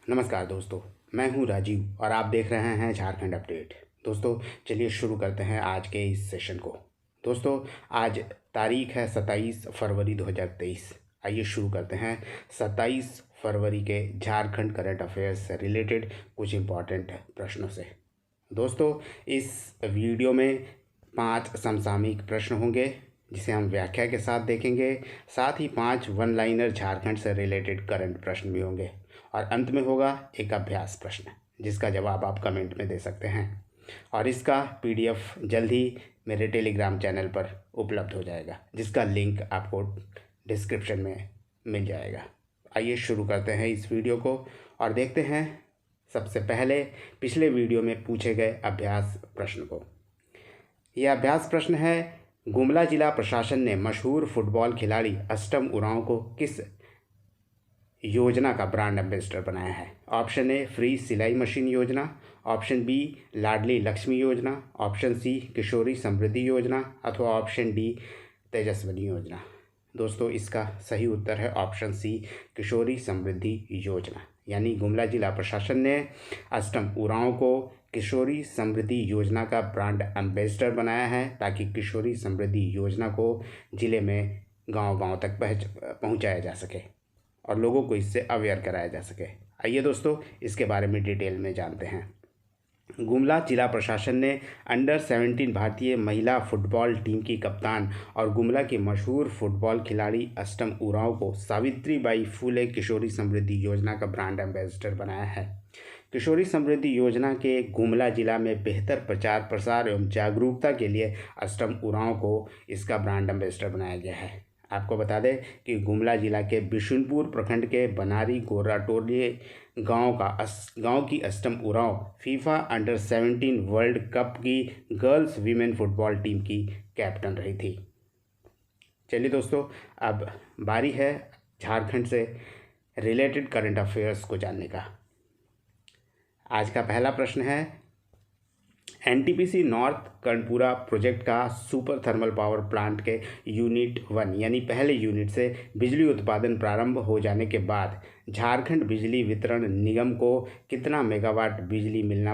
नमस्कार दोस्तों, मैं हूं राजीव और आप देख रहे हैं झारखंड अपडेट। दोस्तों चलिए शुरू करते हैं आज के इस सेशन को। दोस्तों आज तारीख है 27 फरवरी 2023। आइए शुरू करते हैं 27 फरवरी के झारखंड करंट अफेयर्स से रिलेटेड कुछ इम्पॉर्टेंट प्रश्नों से। दोस्तों इस वीडियो में 5 समसामयिक प्रश्न होंगे जिसे हम व्याख्या के साथ देखेंगे। साथ ही 5 वन लाइनर झारखंड से रिलेटेड करंट प्रश्न भी होंगे और अंत में होगा एक अभ्यास प्रश्न जिसका जवाब आप कमेंट में दे सकते हैं। और इसका पीडीएफ जल्द ही मेरे टेलीग्राम चैनल पर उपलब्ध हो जाएगा जिसका लिंक आपको डिस्क्रिप्शन में मिल जाएगा। आइए शुरू करते हैं इस वीडियो को और देखते हैं सबसे पहले पिछले वीडियो में पूछे गए अभ्यास प्रश्न को। यह अभ्यास प्रश्न है, गुमला जिला प्रशासन ने मशहूर फुटबॉल खिलाड़ी अष्टम उरांव को किस योजना का ब्रांड एम्बेसडर बनाया है? ऑप्शन ए फ्री सिलाई मशीन योजना, ऑप्शन बी लाडली लक्ष्मी योजना, ऑप्शन सी किशोरी समृद्धि योजना अथवा ऑप्शन डी तेजस्विनी योजना। दोस्तों इसका सही उत्तर है ऑप्शन सी किशोरी समृद्धि योजना। यानी गुमला जिला प्रशासन ने अष्टम उरांव को किशोरी समृद्धि योजना का ब्रांड एम्बेसडर बनाया है ताकि किशोरी समृद्धि योजना को ज़िले में गांव-गांव तक पहुंचाया जा सके और लोगों को इससे अवेयर कराया जा सके। आइए दोस्तों इसके बारे में डिटेल में जानते हैं। गुमला जिला प्रशासन ने अंडर 17 भारतीय महिला फुटबॉल टीम की कप्तान और गुमला के मशहूर फुटबॉल खिलाड़ी अष्टम उरांव को सावित्रीबाई फुले किशोरी समृद्धि योजना का ब्रांड एम्बेसडर बनाया है। किशोरी समृद्धि योजना के गुमला जिला में बेहतर प्रचार प्रसार एवं जागरूकता के लिए अष्टम उरांव को इसका ब्रांड एम्बेसडर बनाया गया है। आपको बता दें कि गुमला जिला के बिशुनपुर प्रखंड के बनारी गोराटोली गांव की अष्टम Oraon FIFA under 17 world cup की गर्ल्स वीमेन फुटबॉल टीम की कैप्टन रही थी। चलिए दोस्तों अब बारी है झारखंड से रिलेटेड करंट अफेयर्स को जानने का। आज का पहला प्रश्न है, एनटीपीसी नॉर्थ कर्णपुरा प्रोजेक्ट का सुपर थर्मल पावर प्लांट के यूनिट 1 यानी पहले यूनिट से बिजली उत्पादन प्रारंभ हो जाने के बाद झारखंड बिजली वितरण निगम को कितना मेगावाट बिजली मिलना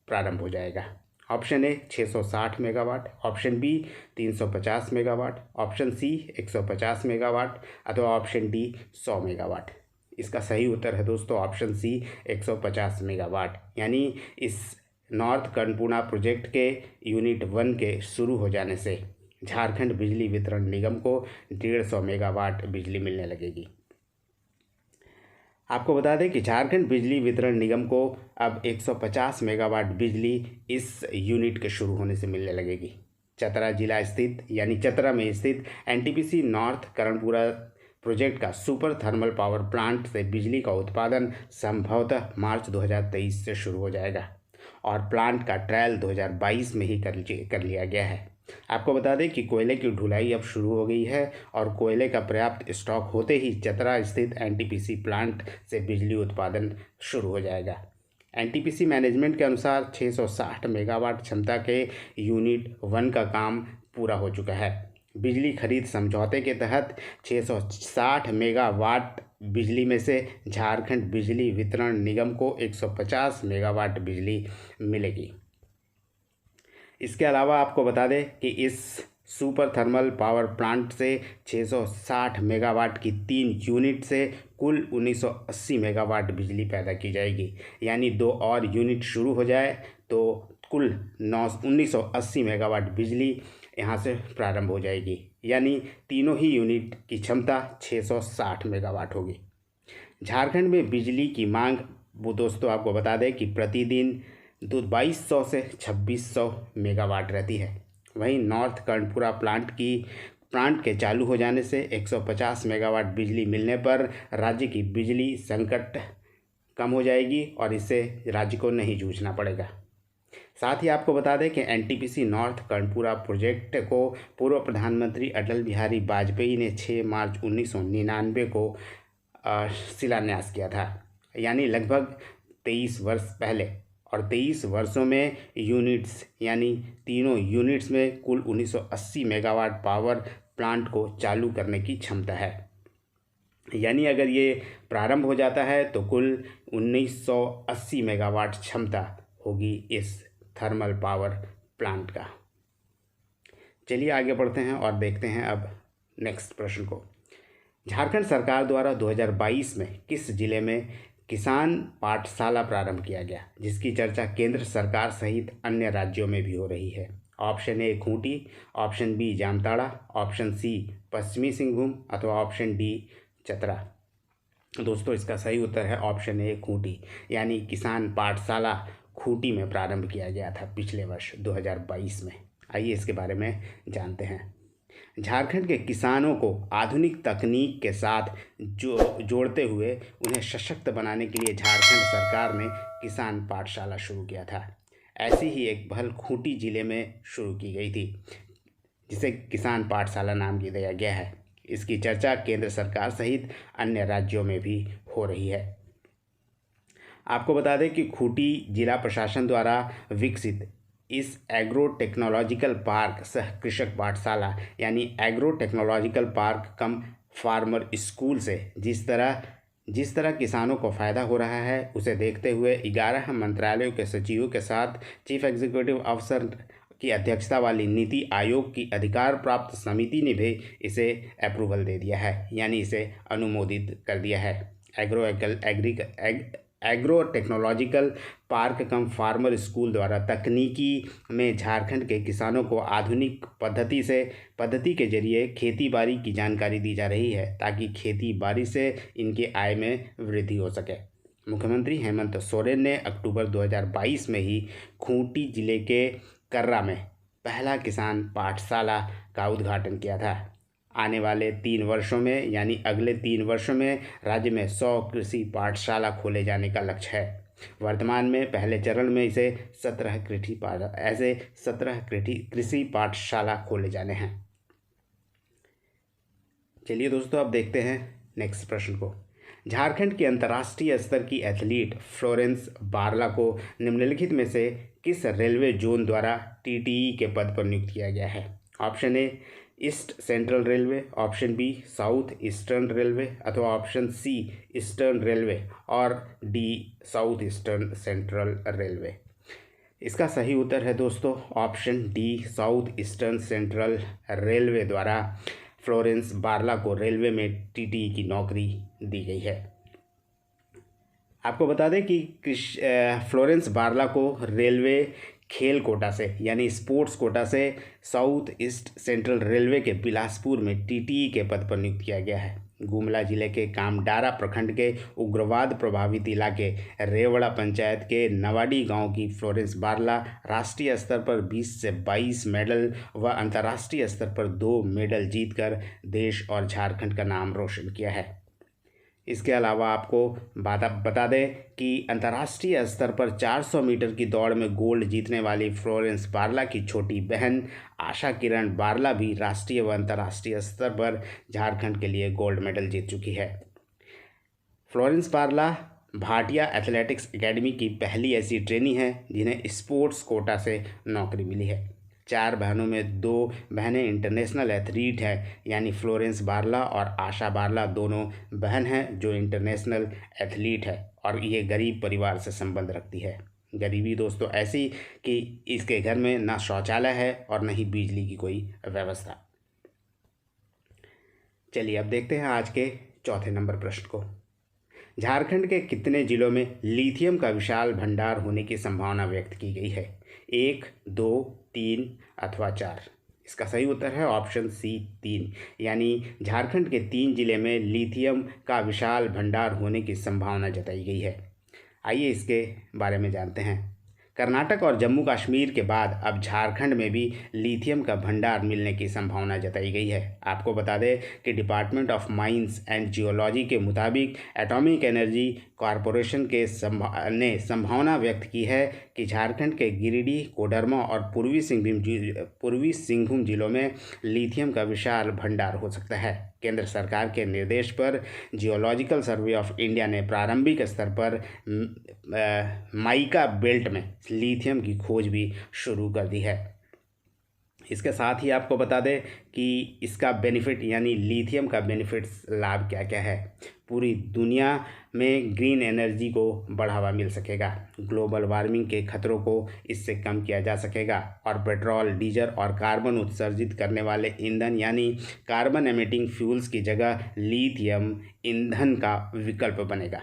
प्रारंभ हो जाएगा? Option A 660 megawatt, option B 350 megawatt, option C 150 megawatt अथवा ऑप्शन डी 100 मेगावाट। इसका सही उत्तर है दोस्तों ऑप्शन सी 150 मेगावाट। यानी इस नॉर्थ कर्णपुरा प्रोजेक्ट के यूनिट 1 के शुरू हो जाने से झारखंड बिजली वितरण निगम को 150 मेगावाट बिजली मिलने लगेगी। आपको बता दें कि झारखंड बिजली वितरण निगम को अब 150 मेगावाट बिजली इस यूनिट के शुरू होने से मिलने लगेगी। चतरा जिला स्थित यानी चतरा में स्थित एनटीपीसी नॉर्थ कर्णपुरा प्रोजेक्ट का सुपर थर्मल पावर प्लांट से बिजली का उत्पादन संभवतः मार्च 2023 से शुरू हो जाएगा और प्लांट का ट्रायल 2022 में ही कर लिया गया है। आपको बता दें कि कोयले की ढुलाई अब शुरू हो गई है और कोयले का पर्याप्त स्टॉक होते ही चतरा स्थित एनटीपीसी प्लांट से बिजली उत्पादन शुरू हो जाएगा। एनटीपीसी मैनेजमेंट के अनुसार 660 मेगावाट क्षमता के यूनिट 1 का काम पूरा हो चुका है। बिजली खरीद समझौते के तहत 660 मेगावाट बिजली में से झारखंड बिजली वितरण निगम को 150 मेगावाट बिजली मिलेगी। इसके अलावा आपको बता दें कि इस सुपर थर्मल पावर प्लांट से 660 मेगावाट की 3 यूनिट से कुल 1980 मेगावाट बिजली पैदा की जाएगी। यानी 2 और यूनिट शुरू हो जाए तो कुल 1980 मेगावाट बिजली यहाँ से प्रारंभ हो जाएगी। यानी तीनों ही यूनिट की क्षमता 660 मेगावाट होगी। झारखंड में बिजली की मांग वो दोस्तों आपको बता दें कि प्रतिदिन 2200 से 2600 मेगावाट रहती है। वहीं नॉर्थ कर्णपुरा प्लांट के चालू हो जाने से 150 मेगावाट बिजली मिलने पर राज्य की बिजली संकट कम हो जाएगी और इससे राज्य को नहीं जूझना पड़ेगा। साथ ही आपको बता दें कि एनटीपीसी नॉर्थ कर्णपुरा प्रोजेक्ट को पूर्व प्रधानमंत्री अटल बिहारी वाजपेयी ने 6 मार्च 1999 को शिलान्यास किया था। यानी लगभग 23 वर्ष पहले और 23 वर्षों में यूनिट्स यानी तीनों यूनिट्स में कुल 1980 मेगावाट पावर प्लांट को चालू करने की क्षमता है। यानी अगर ये प्रारंभ हो जाता है तो कुल 1980 मेगावाट क्षमता होगी इस थर्मल पावर प्लांट का। चलिए आगे बढ़ते हैं और देखते हैं अब नेक्स्ट प्रश्न को। झारखंड सरकार द्वारा 2022 में किस जिले में किसान पाठशाला प्रारंभ किया गया, जिसकी चर्चा केंद्र सरकार सहित अन्य राज्यों में भी हो रही है? Option A Khunti, option B Jamtara, option C पश्चिमी सिंहभूम अथवा ऑप्शन डी चतरा। दोस्तों इसका सही उत्तर है ऑप्शन ए खूंटी, यानी किसान पाठशाला खूंटी में प्रारंभ किया गया था पिछले वर्ष 2022 में। आइए इसके बारे में जानते हैं। झारखंड के किसानों को आधुनिक तकनीक के साथ जोड़ते हुए उन्हें सशक्त बनाने के लिए झारखंड सरकार ने किसान पाठशाला शुरू किया था। ऐसी ही एक पहल खूंटी जिले में शुरू की गई थी, जिसे किसान पाठशाला नाम दिया गया है। इसकी चर्चा केंद्र सरकार सहित अन्य राज्यों में भी हो रही है। आपको बता दें कि खूंटी जिला प्रशासन द्वारा विकसित इस एग्रो टेक्नोलॉजिकल पार्क सह कृषक पाठशाला यानी एग्रो टेक्नोलॉजिकल पार्क कम फार्मर स्कूल से जिस तरह किसानों को फ़ायदा हो रहा है, उसे देखते हुए 11 मंत्रालयों के सचिवों के साथ चीफ एग्जीक्यूटिव ऑफिसर की अध्यक्षता वाली नीति आयोग की अधिकार प्राप्त समिति ने भी इसे अप्रूवल दे दिया है, यानी इसे अनुमोदित कर दिया है। एग्रो टेक्नोलॉजिकल पार्क कम फार्मर स्कूल द्वारा तकनीकी में झारखंड के किसानों को आधुनिक पद्धति के जरिए खेती बाड़ी की जानकारी दी जा रही है, ताकि खेती बाड़ी से इनकी आय में वृद्धि हो सके। मुख्यमंत्री हेमंत सोरेन ने अक्टूबर 2022 में ही खूंटी जिले के कर्रा में पहला किसान पाठशाला का उद्घाटन किया था। आने वाले 3 वर्षों में यानी अगले 3 वर्षों में राज्य में 100 कृषि पाठशाला खोले जाने का लक्ष्य है। वर्तमान में पहले चरण में इसे 17 कृषि पाठशाला खोले जाने हैं। चलिए दोस्तों अब देखते हैं नेक्स्ट प्रश्न को। झारखंड की अंतर्राष्ट्रीय स्तर की एथलीट फ्लोरेंस बारला को निम्नलिखित में से किस रेलवे जोन द्वारा टीटीई के पद पर नियुक्त किया गया है? Option A east central railway, option B south eastern railway अथवा ऑप्शन सी ईस्टर्न रेलवे और D south eastern central railway. इसका सही उत्तर है दोस्तों option D south eastern central railway द्वारा फ्लोरेंस बारला को रेलवे में टीटीई की नौकरी दी गई है। आपको बता दें कि फ्लोरेंस बारला को रेलवे खेल कोटा से यानी स्पोर्ट्स कोटा से साउथ ईस्ट सेंट्रल रेलवे के बिलासपुर में टीटीई के पद पर नियुक्त किया गया है। गुमला जिले के कामडारा प्रखंड के उग्रवाद प्रभावित इलाके रेवड़ा पंचायत के नवाडी गांव की फ्लोरेंस बारला राष्ट्रीय स्तर पर 20 से 22 मेडल व अंतर्राष्ट्रीय स्तर पर 2 मेडल जीतकर देश और झारखंड का नाम रोशन किया है। इसके अलावा आपको बता दें कि अंतर्राष्ट्रीय स्तर पर 400 मीटर की दौड़ में गोल्ड जीतने वाली फ्लोरेंस बारला की छोटी बहन आशा किरण बारला भी राष्ट्रीय व अंतर्राष्ट्रीय स्तर पर झारखंड के लिए गोल्ड मेडल जीत चुकी है। Florence Barla Bhatia athletics academy की पहली ऐसी ट्रेनी है जिन्हें स्पोर्ट्स कोटा से नौकरी मिली है। 4 बहनों में 2 बहनें इंटरनेशनल एथलीट हैं, यानी फ्लोरेंस बारला और आशा बारला दोनों बहन हैं जो इंटरनेशनल एथलीट है और ये गरीब परिवार से संबंध रखती है। गरीबी दोस्तों ऐसी कि इसके घर में ना शौचालय है और न ही बिजली की कोई व्यवस्था। चलिए अब देखते हैं आज के चौथे नंबर प्रश्न को। झारखंड के कितने जिलों में लिथियम का विशाल भंडार होने की संभावना व्यक्त की गई है? 1, 2, 3 अथवा 4। इसका सही उत्तर है ऑप्शन सी 3, यानी झारखंड के 3 जिले में लिथियम का विशाल भंडार होने की संभावना जताई गई है। आइए इसके बारे में जानते हैं। कर्नाटक और जम्मू कश्मीर के बाद अब झारखंड में भी लिथियम का भंडार मिलने की संभावना जताई गई है। आपको बता दें कि department of mines and geology के मुताबिक एटॉमिक एनर्जी कॉरपोरेशन ने संभावना व्यक्त की है कि झारखंड के गिरिडीह, कोडरमा और पूर्वी सिंहभूम जिलों में लिथियम का विशाल भंडार हो सकता है। केंद्र सरकार के निर्देश पर जियोलॉजिकल सर्वे ऑफ इंडिया ने प्रारंभिक स्तर पर माइका बेल्ट में लिथियम की खोज भी शुरू कर दी है। इसके साथ ही आपको बता दें कि इसका बेनिफिट यानी लिथियम का बेनिफिट्स लाभ क्या क्या है। पूरी दुनिया में ग्रीन एनर्जी को बढ़ावा मिल सकेगा, ग्लोबल वार्मिंग के खतरों को इससे कम किया जा सकेगा और पेट्रोल, डीजल और कार्बन उत्सर्जित करने वाले ईंधन यानी कार्बन एमिटिंग फ्यूल्स की जगह लिथियम ईंधन का विकल्प बनेगा।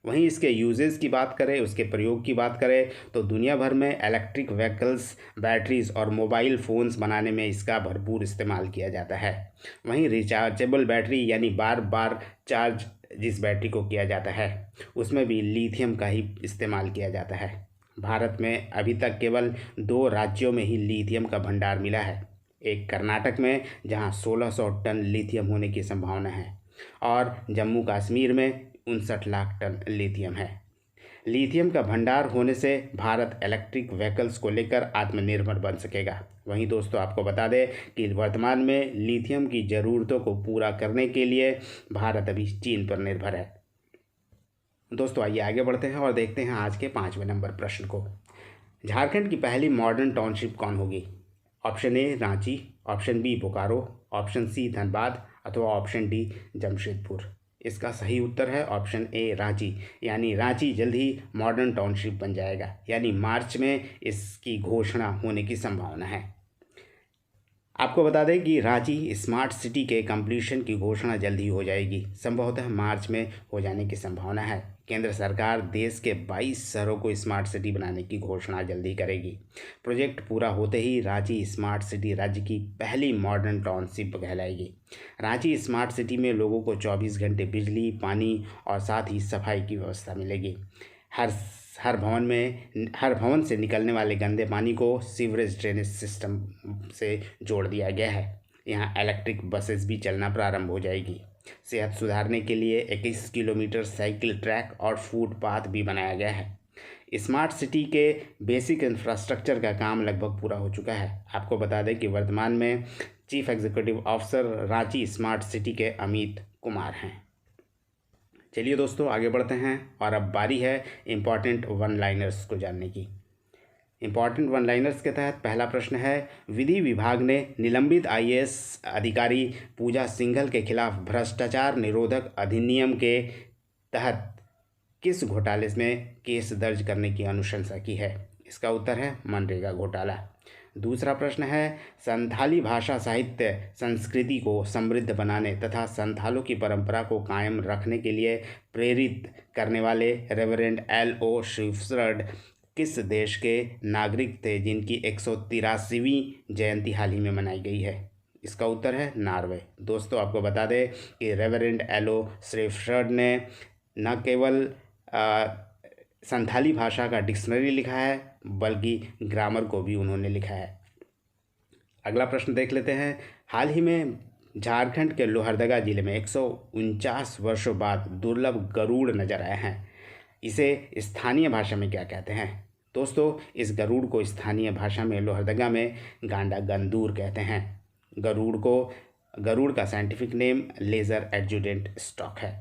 वहीं इसके यूजेस की बात करें, उसके प्रयोग की बात करें तो दुनिया भर में इलेक्ट्रिक व्हीकल्स, बैटरीज और मोबाइल फ़ोन्स बनाने में इसका भरपूर इस्तेमाल किया जाता है। वहीं रिचार्जेबल बैटरी यानी बार बार चार्ज जिस बैटरी को किया जाता है उसमें भी लिथियम का ही इस्तेमाल किया जाता है। भारत में अभी तक केवल 2 राज्यों में ही लिथियम का भंडार मिला है। एक कर्नाटक में जहां 1600 टन लिथियम होने की संभावना है और जम्मू कश्मीर में 59 लाख टन लिथियम है। लिथियम का भंडार होने से भारत इलेक्ट्रिक व्हीकल्स को लेकर आत्मनिर्भर बन सकेगा। वहीं दोस्तों आपको बता दें कि वर्तमान में लिथियम की ज़रूरतों को पूरा करने के लिए भारत अभी चीन पर निर्भर है। दोस्तों आइए आगे बढ़ते हैं और देखते हैं आज के 5वें नंबर प्रश्न को। झारखंड की पहली मॉडर्न टाउनशिप कौन होगी? Option A Ranchi, option B Bokaro, option C Dhanbad अथवा ऑप्शन डी जमशेदपुर। इसका सही उत्तर है ऑप्शन ए रांची, यानी रांची जल्द ही मॉडर्न टाउनशिप बन जाएगा, यानी मार्च में इसकी घोषणा होने की संभावना है। आपको बता दें कि रांची स्मार्ट सिटी के कंप्लीशन की घोषणा जल्द ही हो जाएगी, संभवतः मार्च में हो जाने की संभावना है। केंद्र सरकार देश के 22 शहरों को स्मार्ट सिटी बनाने की घोषणा जल्दी करेगी। प्रोजेक्ट पूरा होते ही रांची स्मार्ट सिटी राज्य की पहली मॉडर्न टाउनशिप कहलाएगी। रांची स्मार्ट सिटी में लोगों को 24 घंटे बिजली, पानी और साथ ही सफाई की व्यवस्था मिलेगी। हर भवन से निकलने वाले गंदे पानी को सीवरेज ड्रेनेज सिस्टम से जोड़ दिया गया है। यहाँ इलेक्ट्रिक बसेस भी चलना प्रारंभ हो जाएगी। सेहत सुधारने के लिए 21 किलोमीटर साइकिल ट्रैक और फुटपाथ भी बनाया गया है। स्मार्ट सिटी के बेसिक इंफ्रास्ट्रक्चर का काम लगभग पूरा हो चुका है। आपको बता दें कि वर्तमान में chief executive officer Ranchi smart city के अमित कुमार हैं। चलिए दोस्तों आगे बढ़ते हैं और अब बारी है इम्पॉर्टेंट वन लाइनर्स को जानने की। इम्पॉर्टेंट वन लाइनर्स के तहत पहला प्रश्न है, विधि विभाग ने निलंबित IAS अधिकारी पूजा सिंघल के खिलाफ भ्रष्टाचार निरोधक अधिनियम के तहत किस घोटाले में केस दर्ज करने की अनुशंसा की है? इसका उत्तर है मनरेगा घोटाला। दूसरा प्रश्न है, संथाली भाषा साहित्य संस्कृति को समृद्ध बनाने तथा संथालों की परंपरा को कायम रखने के लिए प्रेरित करने वाले रेवरेंड L.O. श्रीफर्ड किस देश के नागरिक थे जिनकी 183वीं जयंती हाल ही में मनाई गई है? इसका उत्तर है नॉर्वे। दोस्तों आपको बता दें कि रेवरेंड L.O. श्रीफर्ड ने न केवल संथाली भाषा का डिक्शनरी लिखा है बल्कि ग्रामर को भी उन्होंने लिखा है। अगला प्रश्न देख लेते हैं, हाल ही में झारखंड के लोहरदगा जिले में 149 वर्षों बाद दुर्लभ गरुड़ नजर आए हैं। इसे स्थानीय भाषा में क्या कहते हैं? दोस्तों इस गरुड़ को स्थानीय भाषा में लोहरदगा में गांडा गंदूर कहते हैं। गरुड़ का scientific name lesser adjutant stork है।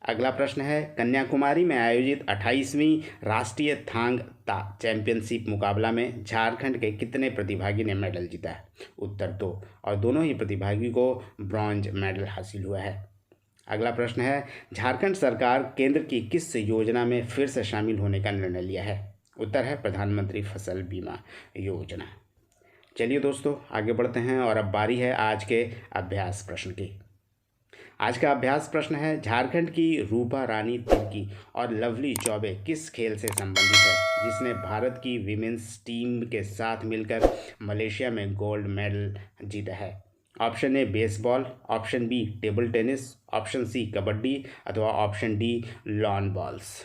अगला प्रश्न है, कन्याकुमारी में आयोजित 28वीं राष्ट्रीय थांग ता चैंपियनशिप मुकाबला में झारखंड के कितने प्रतिभागी ने मेडल जीता है? उत्तर 2, और दोनों ही प्रतिभागी को ब्रॉन्ज मेडल हासिल हुआ है। अगला प्रश्न है, झारखंड सरकार केंद्र की किस योजना में फिर से शामिल होने का निर्णय लिया है? उत्तर है प्रधानमंत्री फसल बीमा योजना। चलिए दोस्तों आगे बढ़ते हैं और अब बारी है आज के अभ्यास प्रश्न की। आज का अभ्यास प्रश्न है, झारखंड की रूपा रानी तिर्की और लवली चौबे किस खेल से संबंधित है जिसने भारत की विमेंस टीम के साथ मिलकर मलेशिया में गोल्ड मेडल जीता है? Option A baseball, option B table tennis, option C kabaddi अथवा ऑप्शन डी लॉन बॉल्स।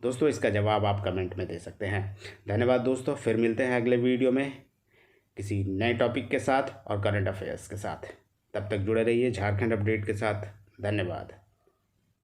दोस्तों इसका जवाब आप कमेंट में दे सकते हैं। धन्यवाद दोस्तों, फिर मिलते हैं अगले वीडियो में किसी नए टॉपिक के साथ और करंट अफेयर्स के साथ। तब तक जुड़े रहिए झारखंड अपडेट के साथ। धन्यवाद।